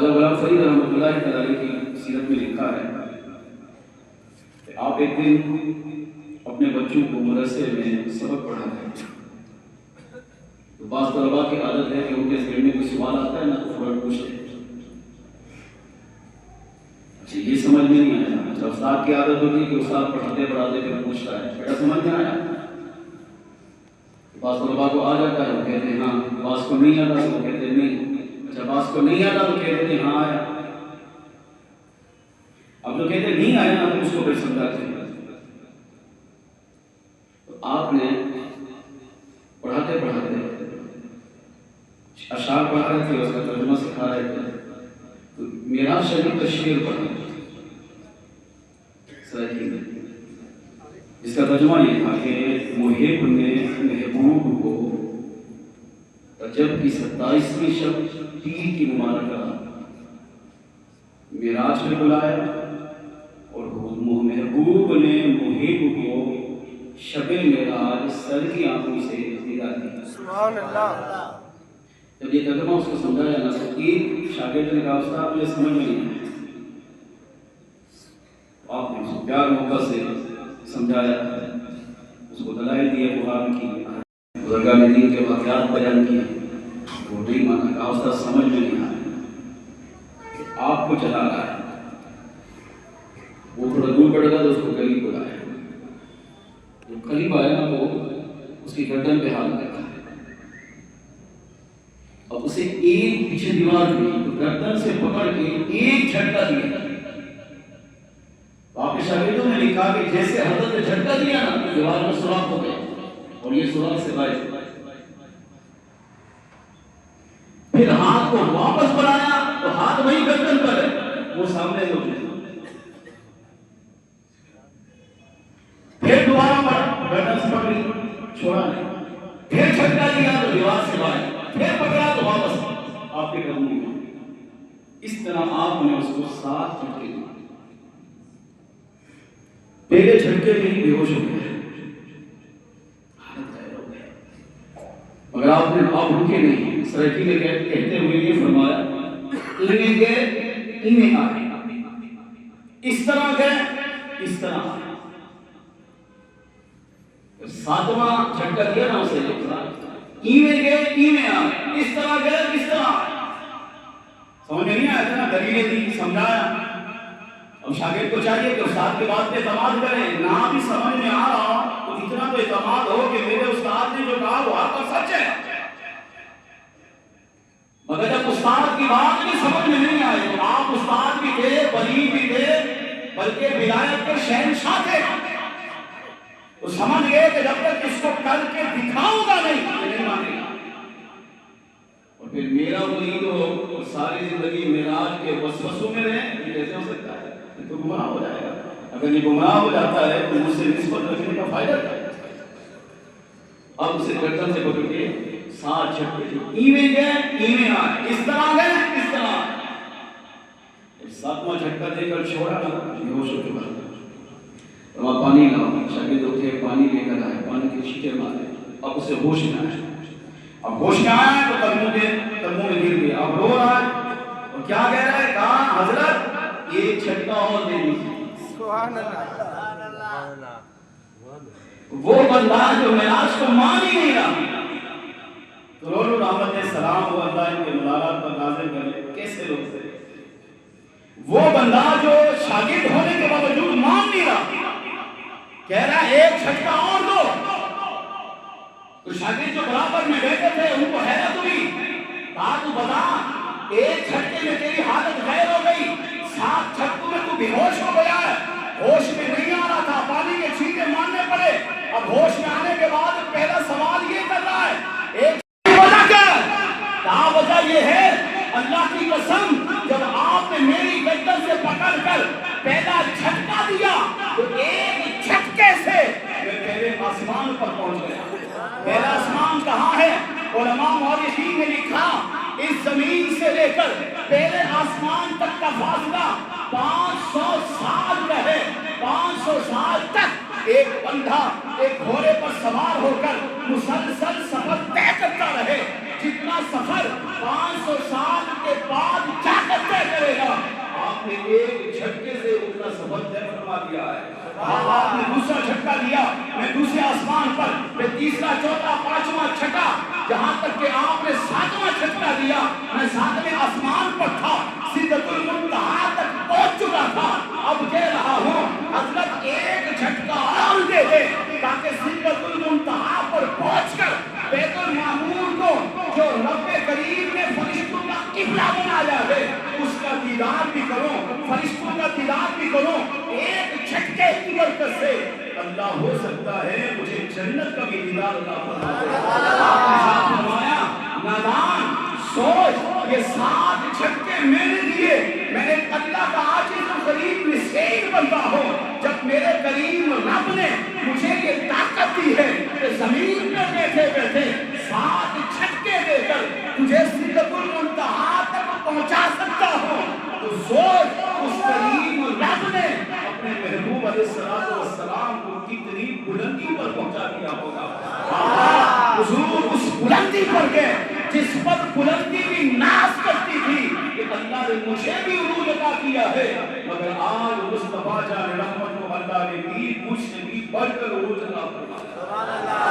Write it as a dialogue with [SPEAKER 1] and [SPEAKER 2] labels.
[SPEAKER 1] خواجہ غلام فرید رحمۃ اللہ تعالی کی سیرت میں لکھا ہے کہ آپ ایک دن اپنے بچوں کو مدرسے میں سبق پڑھا رہے ہیں. تو بعض طلباء کی عادت ہے کہ ان کے ذہن میں کوئی سوال آتا ہے نا تو فوراً پوچھتے ہیں. اچھا یہ سمجھ میں نہیں آیا. اچھا استاد کی عادت ہوتی ہے کہ استاد پڑھاتے پڑھاتے پھر پوچھتا ہے بیٹا سمجھ میں آیا. بعض طلباء کو آ جاتا ہے وہ کہتے ہیں ہاں. بعض کو نہیں آتا تو وہ کہتے ہیں نہیں. اچھا بعض کو نہیں آتا تو کہتے ہیں ہاں آیا. اب جو کہتے ہیں نہیں آیا نا تو اس کو پھر سمجھاتے ہیں. تو آپ نے پڑھاتے پڑھاتے اشعار پڑھا رہے تھے اس کا ترجمہ سکھا رہے تھے تو معراج شریف کا شعر پڑھا جس کا ترجمہ یہ تھا کہ محب نے محبوب کو رجب کی 27ویں شب پیر کی مبارکہ معراج میں بلایا اور محبوب نے محب کو شب معراج سر کی آنکھوں سے دیدار دی. سبحان اللہ. جب یہ ترجمہ اس کو سمجھایا نا تو ایک شاگرد نے کہا استاد مجھے سمجھ میں نہیں آیا. آپ نے اس کو پیار محبت سے سمجھایا, اس کو دلائل دیے قرآن کی, بزرگان دین کے واقعات بیان کیے. وہ نہیں مانا, کہا استاد سمجھ میں نہیں آیا کہ آپ کو چلا رہا ہے. وہ تھوڑا دور پڑ گیا تو اس کو قریب بلایا. جب قریب آیا نا وہ اس کی گردن پہ ہاتھ رکھا. اب اسے ایک پیچھے دیوار دی تو گردن سے پکڑ کے ایک جھٹکا دیا. آپ کے شاگردوں نے لکھا کہ جیسے حضرت نے جھٹکا دیا نا دیوار میں سوراخ ہو گیا اور یہ سوراخ سے باعث. پھر ہاتھ کو واپس بڑھایا تو ہاتھ وہی گردن پر ہے, وہ سامنے ہو گیا. پھر دوبارہ پڑھا, گردن سے پکڑی, چھوڑا نہیں. پھر جھٹکا دیا تو دیوار سے باہر, پھر پکڑا تو واپس آپ کے قدموں میں. اس طرح آپ نے اس کو 7 جھٹکے دیے. پہلے جھٹکے میں ہی بے ہوش ہو گئے, حالت غیر ہو گئی. مگر آپ رکے نہیں. سرکی نے کہتے ہوئے یہ فرمایا انہیں گئے انہیں آئے, اس طرح گئے اس طرح آئے. 7واں جھٹکا دیا نا اسے ایویں گئے ایویں آئے, اس طرح گئے اس طرح آئے. سمجھ میں نہیں آیا نا, دلیلیں دی, سمجھایا. اب شاگرد کو چاہیے کہ استاد کی بات پہ اعتماد کرے. نہ بھی سمجھ میں آ رہا ہو تو اتنا تو اعتماد ہو کہ میرے استاد نے جو کہا وہ آپ کا سچ ہے. مگر جب استاد کی بات بھی سمجھ میں نہیں آئی تو آپ استاد بھی تھے, ولی بھی تھے, بلکہ ولایت کے شہنشاہ تھے. تو سمجھ گئے کہ جب تک اس کو کر کے دکھاؤں گا نہیں مانے گا. اور پھر میرا مرید ہو ساری زندگی معراج کے وسوسوں میں رہے, یہ کیسے ہو سکتا ہے؟ تو گمراہ ہو جائے گا. اگر یہ گمراہ ہو جاتا ہے تو مجھ سے نسبت رکھنے کا فائدہ کیا ہے؟ اب اسے گردن سے پکڑ کے 7 جھٹکے, ایویں گئے ایویں آئے, اس طرح گئے اس طرح آئے. 7واں جھٹکا دے کر چھوڑا نا بے ہوش ہو چکا. وہاں پانی لاؤ, شاگرد اٹھے, پانی لے کر آئے, پانی کے چھینٹے مارے. اب اسے ہوش میں آیا. اب ہوش میں آیا تو قدموں میں گر گیا. اب رو رہا ہے اور کیا کہہ رہا ہے, کہا حضرت ایک جھٹکا اور دے دیجیے. سبحان اللہ. وہ بندہ جو معراج کو مان ہی نہیں رہا. تو رول الرحمت نے سلام و اللہ ان کے ملالات پر نازل کرے کیسے روک سکتے. وہ بندہ جو شاگرد ہونے کے باوجود مان نہیں رہا, کہہ رہا ہے ایک جھٹکا اور دو. تو شاگرد جو برابر میں بیٹھے تھے ان کو حیرت ہوئی. کہا تو بتا, ایک جھٹکے میں تیری حالت غیر ہو گئی, 7 جھٹکوں میں تو بے ہوش ہو گیا ہے. ہوش میں نہیں آ رہا تھا, پانی کے چھینٹے مارنے پڑے. اب ہوش میں آنے کے بعد پہلا سوال یہ کر رہا ہے ایک وجہ کیا ہے؟ کہا وجہ یہ ہے اللہ کی قسم جب آپ نے میری گردن سے پکڑ کر پہلا جھٹکا دیا تو ایک جھٹکے سے میں پہلے آسمان پر پہنچ گیا. پہلا آسمان کہاں ہے؟ علماء مورخین نے لکھا اس زمین سے لے کر پہلے آسمان تک کا فاصلہ 500 سال کا ہے. 500 سال تک ایک بندہ ایک گھوڑے پر سوار ہو کر مسلسل سفر طے کرتا رہے. جتنا سفر 500 سال کے بعد جا کر طے ایک جھٹکے سے اٹھنا سفر طے فرما دیا ہے۔ آپ نے دوسرا جھٹکا دیا، میں دوسرے آسمان پر، میں تیسرا، چوتھا، پانچواں، چھٹا، جہاں تک کہ آپ نے ساتواں جھٹکا دیا، میں ساتویں آسمان پر تھا، سدرۃ المنتہا تک پہنچ چکا تھا۔ اب کہہ رہا ہوں حضرت ایک جھٹکا اور دے دے تاکہ سدرۃ المنتہا پر پہنچ کر بیت المعمور کو جو رب کریم نے فرشتوں کا قبلہ بنایا ہے اس کا دیدار بھی کروں، فرشتوں کا دیدار بھی کروں۔ ایک جھٹکے کی برکت سے اللہ ہو سکتا ہے مجھے جنت کا بھی دیدار عطا فرمائے۔ آپ نے ساتھ فرمایا نادان سوچ، یہ 7 جھٹکے میں نے دیے، میں ایک اللہ کا عاجز و غریب مسکین بنتا ہوں، جب میرے کریم رب نے مجھے یہ طاقت دی ہے کہ زمین میں بیٹھے بیٹھے 7 جھٹکے دے کر تجھے سدرۃ المنتہا تک پہنچا سکتا ہوں، تو سوچ اس کریم رب نے اپنے محبوب علیہ السلام کو کتنی بلندی پر پہنچا دیا ہوگا۔ حضور اس بلندی پر گئے جس پر بلندی بھی ناز کرتی تھی کہ اللہ نے مجھے بھی عروج عطا کیا ہے، مگر آج مصطفیٰ جان رحمت کو اللہ نے بھی مجھ سے بھی بڑھ کر عروج عطا فرمایا۔